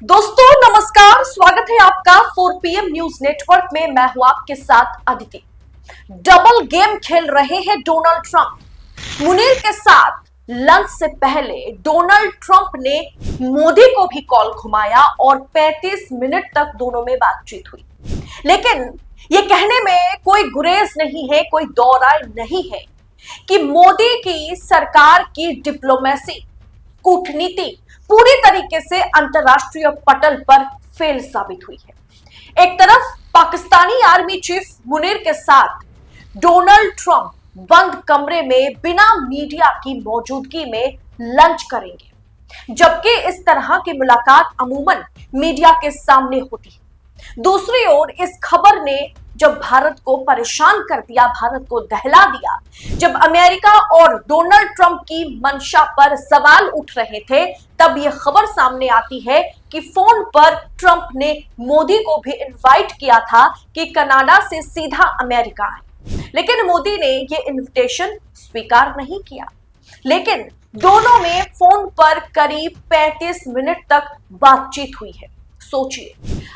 दोस्तों नमस्कार, स्वागत है आपका 4 PM न्यूज नेटवर्क में। मैं हूं आपके साथ अदिति। डबल गेम खेल रहे हैं डोनाल्ड ट्रंप। मुनीर के साथ लंच से पहले डोनाल्ड ट्रंप ने मोदी को भी कॉल घुमाया और 35 मिनट तक दोनों में बातचीत हुई। लेकिन ये कहने में कोई गुरेज नहीं है, कोई दौराय नहीं है कि मोदी की सरकार की डिप्लोमेसी, कूटनीति पूरी तरीके से अंतरराष्ट्रीय पटल पर फेल साबित हुई है। एक तरफ पाकिस्तानी आर्मी चीफ मुनीर के साथ डोनाल्ड ट्रंप बंद कमरे में बिना मीडिया की मौजूदगी में लंच करेंगे, जबकि इस तरह की मुलाकात अमूमन मीडिया के सामने होती है। दूसरी ओर इस खबर ने जब भारत को परेशान कर दिया, भारत को दहला दिया, जब अमेरिका और डोनाल्ड ट्रंप की मंशा पर सवाल उठ रहे थे, तब यह खबर सामने आती है कि फोन पर ट्रंप ने मोदी को भी इनवाइट किया था कि कनाडा से सीधा अमेरिका आए, लेकिन मोदी ने यह इनविटेशन स्वीकार नहीं किया। लेकिन दोनों में फोन पर करीब 35 मिनट तक बातचीत हुई है। सोचिए,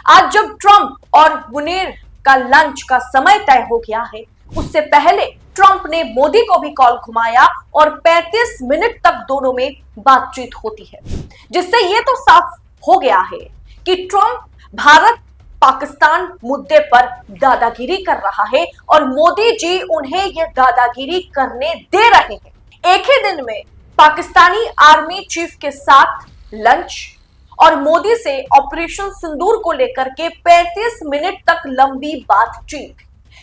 आज जब ट्रंप और मुनीर का लंच का समय तय हो गया है, उससे पहले ट्रंप ने मोदी को भी कॉल घुमाया और 35 मिनट तक दोनों में बातचीत होती है, जिससे यह तो साफ हो गया है कि ट्रंप भारत पाकिस्तान मुद्दे पर दादागिरी कर रहा है और मोदी जी उन्हें यह दादागिरी करने दे रहे हैं। एक ही दिन में पाकिस्तानी आर्मी चीफ के साथ लंच और मोदी से ऑपरेशन सिंदूर को लेकर के 35 मिनट तक लंबी बातचीत।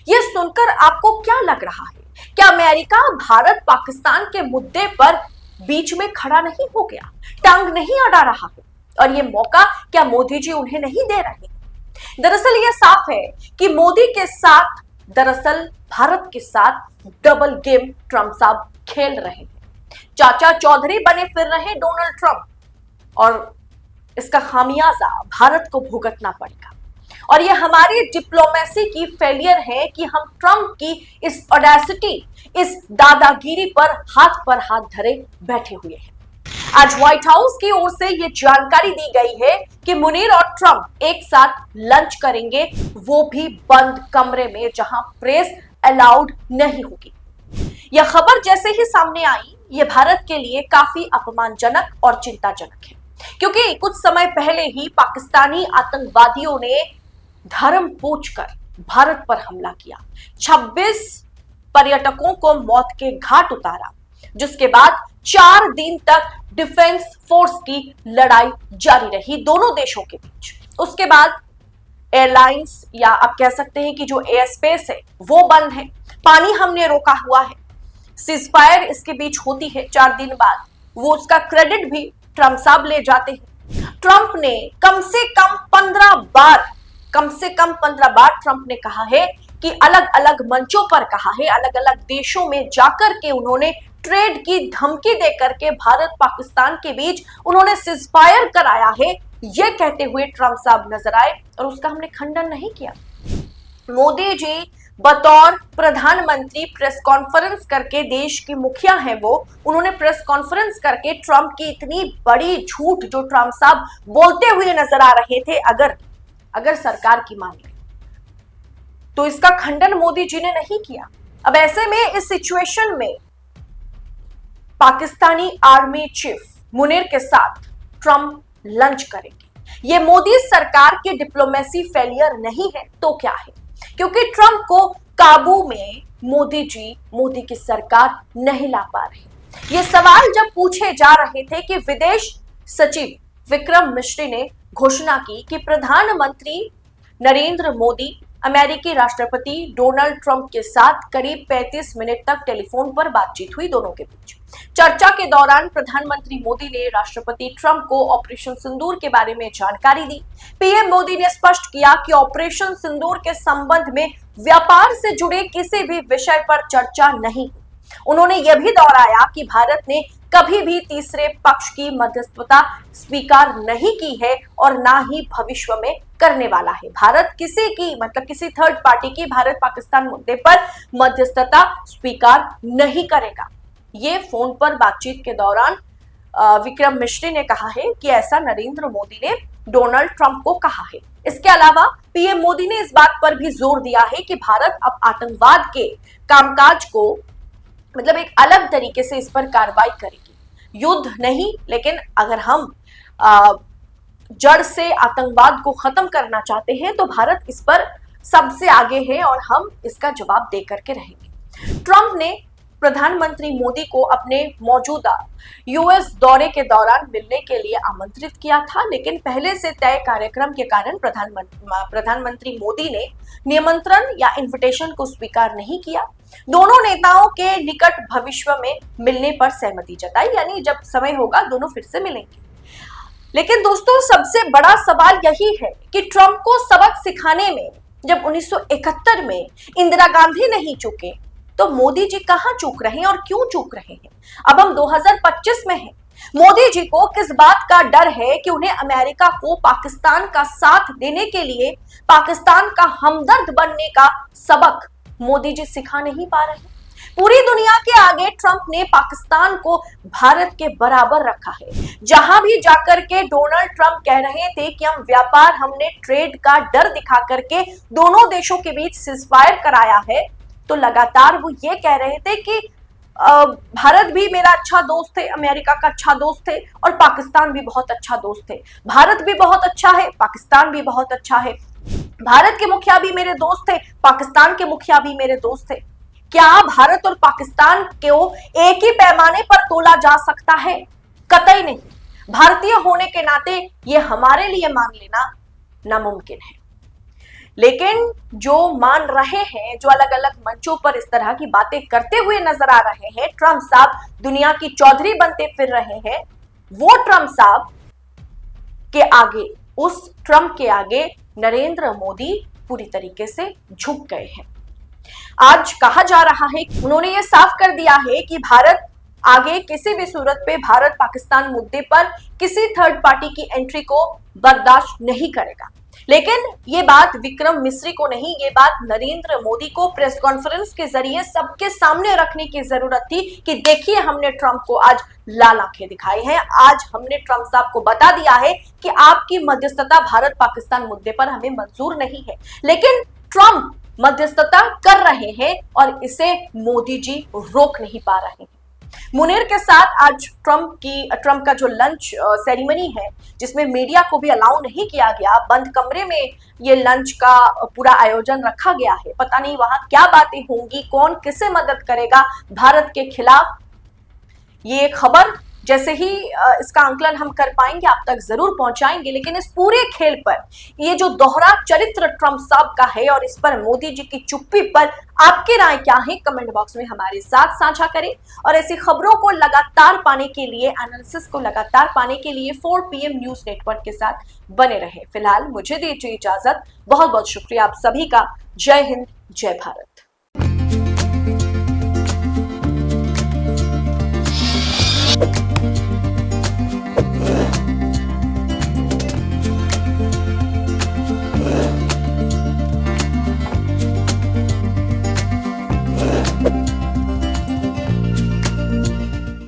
यह सुनकर आपको क्या लग रहा है? क्या अमेरिका भारत पाकिस्तान के मुद्दे पर बीच में खड़ा नहीं हो गया, टांग नहीं अड़ा रहा है? और यह मौका क्या मोदी जी उन्हें नहीं दे रहे? दरअसल यह साफ है कि मोदी के साथ, दरअसल भारत के साथ डबल गेम ट्रंप साहब खेल रहे हैं। चाचा चौधरी बने फिर रहे डोनाल्ड ट्रंप और इसका खामियाजा भारत को भुगतना पड़ेगा। और ये हमारी डिप्लोमेसी की फेलियर है कि हम ट्रंप की इस ऑडेसिटी, इस दादागिरी पर हाथ धरे बैठे हुए हैं। आज व्हाइट हाउस की ओर से ये जानकारी दी गई है कि मुनीर और ट्रंप एक साथ लंच करेंगे, वो भी बंद कमरे में जहां प्रेस अलाउड नहीं होगी। यह खबर जैसे ही सामने आई, ये भारत के लिए काफी अपमानजनक और चिंताजनक है, क्योंकि कुछ समय पहले ही पाकिस्तानी आतंकवादियों ने धर्म पूछकर भारत पर हमला किया, 26 पर्यटकों को मौत के घाट उतारा, जिसके बाद 4 दिन तक डिफेंस फोर्स की लड़ाई जारी रही दोनों देशों के बीच। उसके बाद एयरलाइंस, या आप कह सकते हैं कि जो एयर स्पेस है वो बंद है, पानी हमने रोका हुआ है, सीजफायर इसके बीच होती है 4 दिन बाद, वो उसका क्रेडिट भी ट्रंप साहब ले जाते हैं। ट्रंप ने कम से कम 15 बार ट्रंप ने कहा है कि अलग अलग मंचों पर कहा है, अलग अलग देशों में जाकर के उन्होंने ट्रेड की धमकी देकर के भारत पाकिस्तान के बीच उन्होंने सीजफायर कराया है, यह कहते हुए ट्रंप साहब नजर आए और उसका हमने खंडन नहीं किया। मोदी जी बतौर प्रधानमंत्री प्रेस कॉन्फ्रेंस करके, देश की मुखिया है वो, उन्होंने प्रेस कॉन्फ्रेंस करके ट्रंप की इतनी बड़ी झूठ जो ट्रंप साहब बोलते हुए नजर आ रहे थे, अगर सरकार की मान ले तो इसका खंडन मोदी जी ने नहीं किया। अब ऐसे में इस सिचुएशन में पाकिस्तानी आर्मी चीफ मुनीर के साथ ट्रंप लंच करेंगे। यह मोदी सरकार की डिप्लोमेसी फेलियर नहीं है तो क्या है? क्योंकि ट्रंप को काबू में मोदी की सरकार नहीं ला पा रही। ये सवाल जब पूछे जा रहे थे कि विदेश सचिव विक्रम मिश्री ने घोषणा की कि प्रधानमंत्री नरेंद्र मोदी अमेरिकी राष्ट्रपति डोनाल्ड ट्रंप के साथ करीब 35 मिनट तक टेलीफोन पर बातचीत हुई दोनों के बीच। चर्चा के दौरान प्रधानमंत्री मोदी ने राष्ट्रपति ट्रंप को ऑपरेशन सिंदूर के बारे में जानकारी दी। पीएम मोदी ने स्पष्ट किया कि ऑपरेशन सिंदूर के संबंध में व्यापार से जुड़े किसी भी विषय पर चर्चा नहीं। उन्होंने यह भी दोहराया कि भारत ने कभी भी तीसरे पक्ष की मध्यस्थता स्वीकार नहीं की है और ना ही भविष्य में करने वाला है। भारत किसी थर्ड पार्टी की भारत पाकिस्तान मुद्दे पर मध्यस्थता स्वीकार नहीं करेगा। ये फोन पर बातचीत के दौरान विक्रम मिश्री ने कहा है कि ऐसा नरेंद्र मोदी ने डोनाल्ड ट्रंप को कहा है। इसके अलावा पीएम मोदी ने इस बात पर भी जोर दिया है कि भारत अब आतंकवाद के कामकाज को मतलब एक अलग तरीके से इस पर कार्रवाई करेगी। युद्ध नहीं, लेकिन अगर हम जड़ से आतंकवाद को खत्म करना चाहते हैं तो भारत इस पर सबसे आगे है और हम इसका जवाब दे करके रहेंगे। ट्रंप ने प्रधानमंत्री मोदी को अपने मौजूदा यूएस दौरे के दौरान मिलने के लिए आमंत्रित किया था, लेकिन पहले से तय कार्यक्रम के कारण प्रधानमंत्री मोदी ने निमंत्रण या इनविटेशन को स्वीकार नहीं किया। दोनों नेताओं के निकट भविष्य में मिलने पर सहमति जताई, यानी जब समय होगा दोनों फिर से मिलेंगे। लेकिन दोस्तों, सबसे बड़ा सवाल यही है कि ट्रंप को सबक सिखाने में जब 1971 में इंदिरा गांधी नहीं चूके तो मोदी जी कहां चूक रहे हैं और क्यों चूक रहे हैं? अब हम 2025 में हैं। मोदी जी को किस बात का डर है कि उन्हें अमेरिका को पाकिस्तान का साथ देने के लिए पाकिस्तान का हमदर्द बनने का सबक मोदी जी सिखा नहीं पा रहे? पूरी दुनिया के आगे ट्रंप ने पाकिस्तान को भारत के बराबर रखा है। जहां भी जाकर के डोनाल्ड ट्रंप कह रहे थे कि हम व्यापार, हमने ट्रेड का डर दिखा करके दोनों देशों के बीच सीजफायर कराया है, तो लगातार वो ये कह रहे थे कि भारत भी मेरा अच्छा दोस्त है, अमेरिका का अच्छा दोस्त है और पाकिस्तान भी बहुत अच्छा दोस्त है। भारत भी बहुत अच्छा है, पाकिस्तान भी बहुत अच्छा है। भारत के मुखिया भी मेरे दोस्त है, पाकिस्तान के मुखिया भी मेरे दोस्त है। क्या भारत और पाकिस्तान को एक ही पैमाने पर तोला जा सकता है? कतई नहीं। भारतीय होने के नाते ये हमारे लिए मान लेना नामुमकिन है। लेकिन जो मान रहे हैं, जो अलग अलग मंचों पर इस तरह की बातें करते हुए नजर आ रहे हैं, ट्रंप साहब दुनिया की चौधरी बनते फिर रहे हैं, वो ट्रंप साहब के आगे, उस ट्रंप के आगे नरेंद्र मोदी पूरी तरीके से झुक गए हैं। आज कहा जा रहा है, उन्होंने ये साफ कर दिया है कि भारत आगे किसी भी सूरत पे भारत पाकिस्तान मुद्दे पर किसी थर्ड पार्टी की एंट्री को बर्दाश्त नहीं करेगा। लेकिन ये बात विक्रम मिस्री को नहीं, ये बात नरेंद्र मोदी को प्रेस कॉन्फ्रेंस के जरिए सबके सामने रखने की जरूरत थी कि देखिए, हमने ट्रंप को आज लाल आंखें दिखाई हैं। आज हमने ट्रंप साहब को बता दिया है कि आपकी मध्यस्थता भारत पाकिस्तान मुद्दे पर हमें मंजूर नहीं है। लेकिन ट्रंप मध्यस्थता कर रहे हैं और इसे मोदी जी रोक नहीं पा रहे हैं। मुनीर के साथ आज ट्रंप का जो लंच सेरेमनी है, जिसमें मीडिया को भी अलाउ नहीं किया गया, बंद कमरे में ये लंच का पूरा आयोजन रखा गया है। पता नहीं वहां क्या बातें होंगी, कौन किसे मदद करेगा भारत के खिलाफ, ये खबर जैसे ही इसका आंकलन हम कर पाएंगे आप तक जरूर पहुंचाएंगे। लेकिन इस पूरे खेल पर ये जो दोहरा चरित्र ट्रंप साहब का है और इस पर मोदी जी की चुप्पी पर आपकी राय क्या है, कमेंट बॉक्स में हमारे साथ साझा करें। और ऐसी खबरों को लगातार पाने के लिए, एनालिसिस को लगातार पाने के लिए 4PM न्यूज नेटवर्क के साथ बने रहे। फिलहाल मुझे दीजिए इजाजत। बहुत बहुत शुक्रिया आप सभी का। जय हिंद, जय भारत।